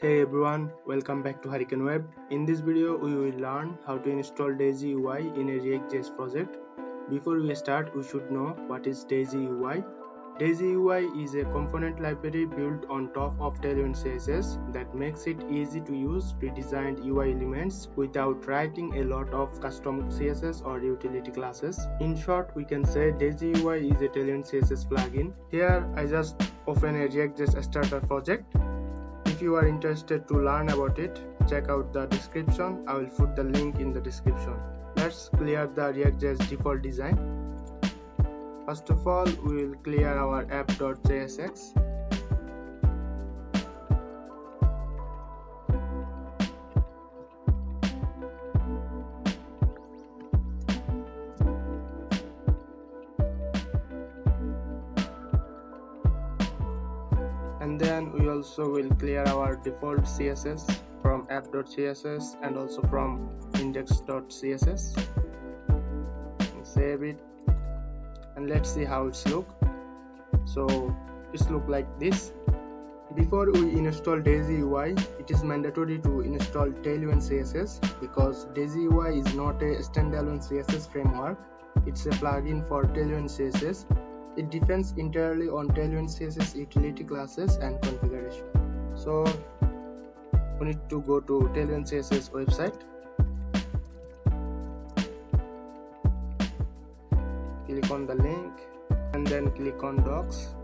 Hey everyone, welcome back to Hurricane Web. In this video, we will learn how to install DaisyUI in a ReactJS project. Before we start, we should know what is DaisyUI. DaisyUI is a component library built on top of Tailwind CSS that makes it easy to use pre-designed UI elements without writing a lot of custom CSS or utility classes. In short, we can say DaisyUI is a Tailwind CSS plugin. Here, I just open a ReactJS starter project. If you are interested to learn about it, check out the description. I will put the link in the description. Let's clear the ReactJS default design. First of all, we will clear our app.jsx. And then we also will clear our default CSS from app.css and also from index.css. Save it and let's see how it's look. So it's look like this. Before we install DaisyUI, it is mandatory to install Tailwind CSS because DaisyUI is not a standalone CSS framework. It's a plugin for Tailwind CSS. It depends entirely on Tailwind CSS utility classes and configuration. So we need to go to Tailwind CSS website. Click on the link and then click on docs.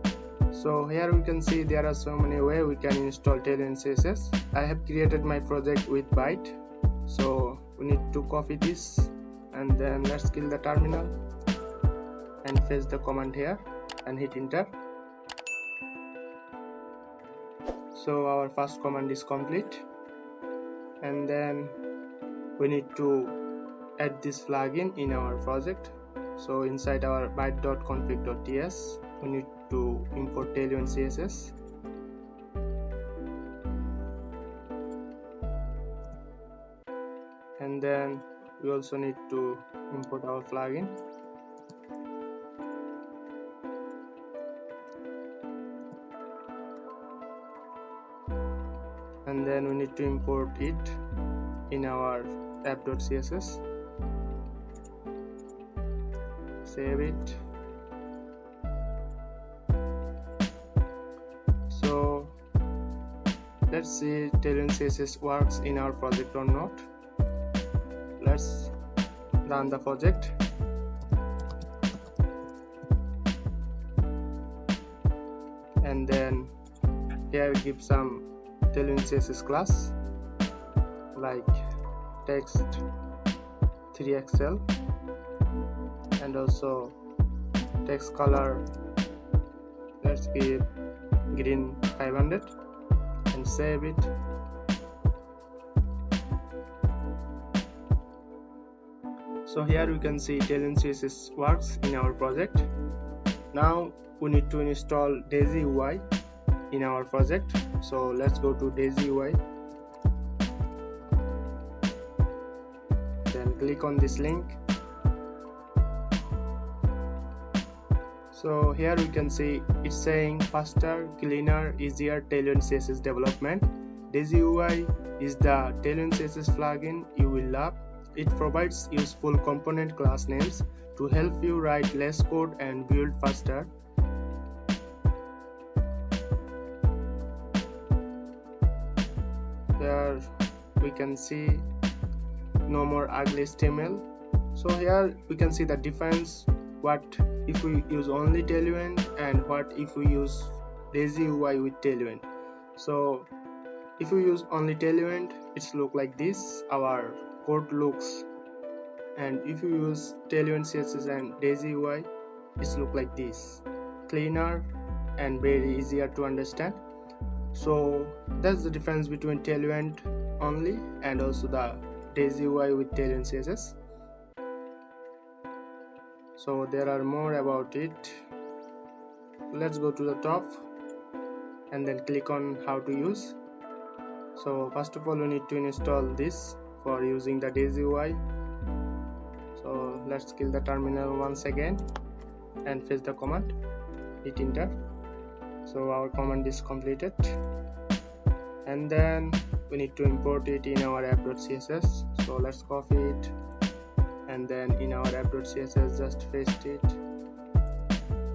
So here we can see there are so many ways we can install Tailwind CSS. I have created my project with Byte. So we need to copy this and then let's kill the terminal and paste the command here and hit enter. So our first command is complete, and then we need to add this plugin in our project. So inside our byte.config.ts we need to import Tailwind CSS. And then we also need to import our plugin. And then we need to import it in our app.css. Save it. So let's see Tailwind CSS works in our project or not. Let's run the project. And then here we give some Tailwind CSS class like text 3xl and also text color, let's give green 500 and save it. So here we can see Tailwind CSS works in our project. Now we need to install DaisyUI in our project. So let's go to DaisyUI, then click on this link. So here we can see it's saying faster, cleaner, easier Tailwind CSS development. DaisyUI is the Tailwind CSS plugin you will love. It provides useful component class names to help you write less code and build faster. Here we can see no more ugly HTML. So here we can see the difference, what if we use only Tailwind and what if we use DaisyUI with Tailwind. So if we use only Tailwind, it's look like this, our code looks, and if you use Tailwind CSS and DaisyUI, it's look like this, cleaner and very easier to understand. So that's the difference between Tailwind only and also the DaisyUI with Tailwind CSS. So there are more about it. Let's go to the top and then click on how to use. So first of all we need to install this for using the DaisyUI. So let's kill the terminal once again and paste the command, hit enter. So our command is completed. and then we need to import it in our app.css. So let's copy it, and then in our app.css just paste it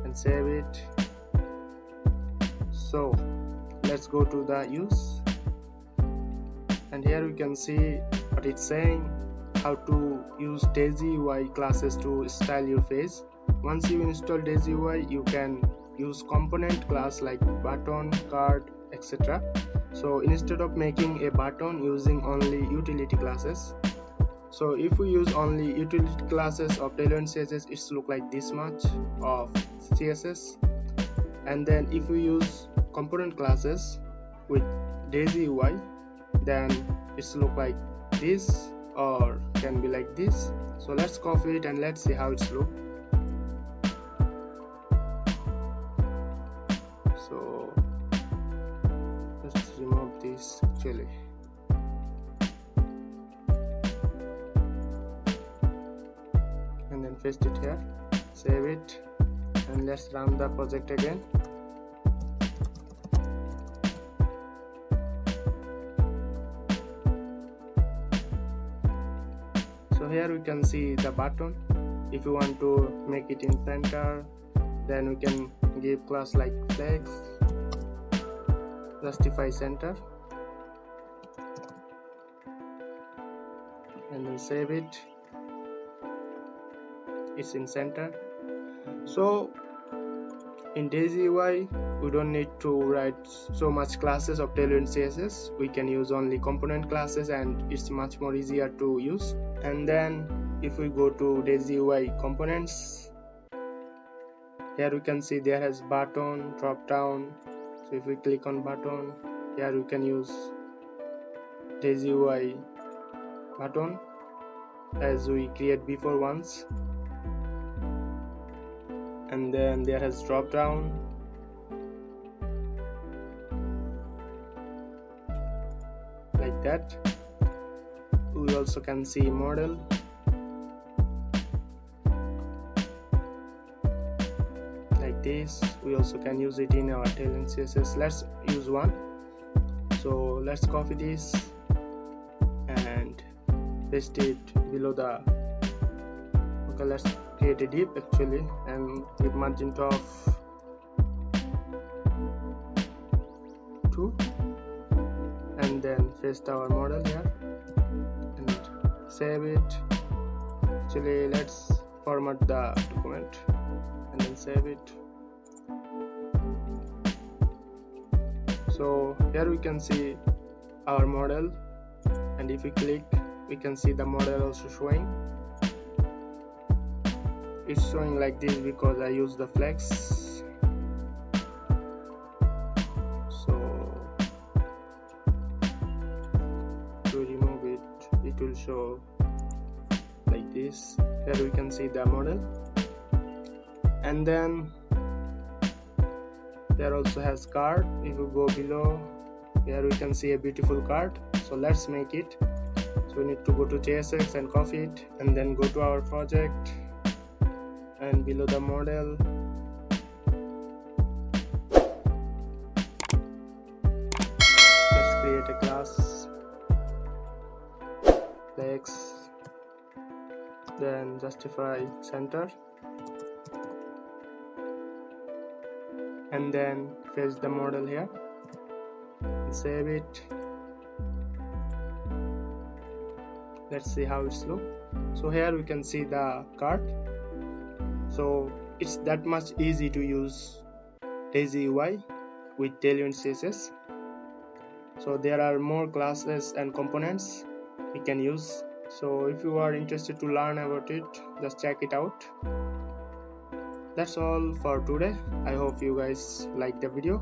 and save it. So let's go to the use, and here we can see what it's saying, how to use DaisyUI classes to style your page. Once you install DaisyUI, you can use component class like button, card, etc. So instead of making a button using only utility classes, so if we use only utility classes of Tailwind CSS, it's look like this much of CSS. And then if we use component classes with DaisyUI, then it's look like this, or can be like this. So let's copy it and let's see how it's look. So let's remove this actually, and then paste it here, save it, and let's run the project again. So here we can see the button. If you want to make it in center, then we can give class like flex, justify center, and then save it. It's in center. So in DaisyUI, we don't need to write so much classes of Tailwind CSS. We can use only component classes, and it's much more easier to use. And then if we go to DaisyUI components, here we can see there has button drop down. So if we click on button, here we can use DaisyUI button as we create before once. And then there has drop down, like that. We also can see model, like this. We also can use it in our Tailwind CSS. Let's use one. So let's copy this and paste it below the, okay, let's create a div actually and give magenta of 2, and then paste our model here and save it. Actually, let's format the document and then save it. So here we can see our model, and if we click, we can see the model also showing. It's showing like this because I use the flex. So to remove it, it will show like this. Here we can see the model, and then there also has card. If you go below, here we can see a beautiful card. So let's make it. So we need to go to JSX and copy it, and then go to our project, and below the model, let's create a class flex, then justify center, and then paste the model here and save it. Let's see how it's look. So here we can see the card. So it's that much easy to use DaisyUI with Tailwind CSS. So there are more classes and components we can use. So if you are interested to learn about it, just check it out. That's all for today. I hope you guys like the video.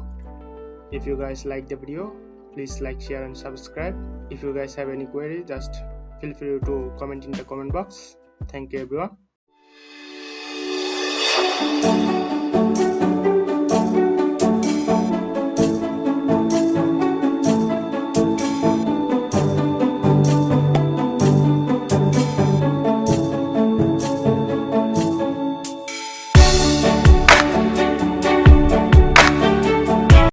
If you guys like the video, please like, share and subscribe. If you guys have any query, just feel free to comment in the comment box. Thank you everyone.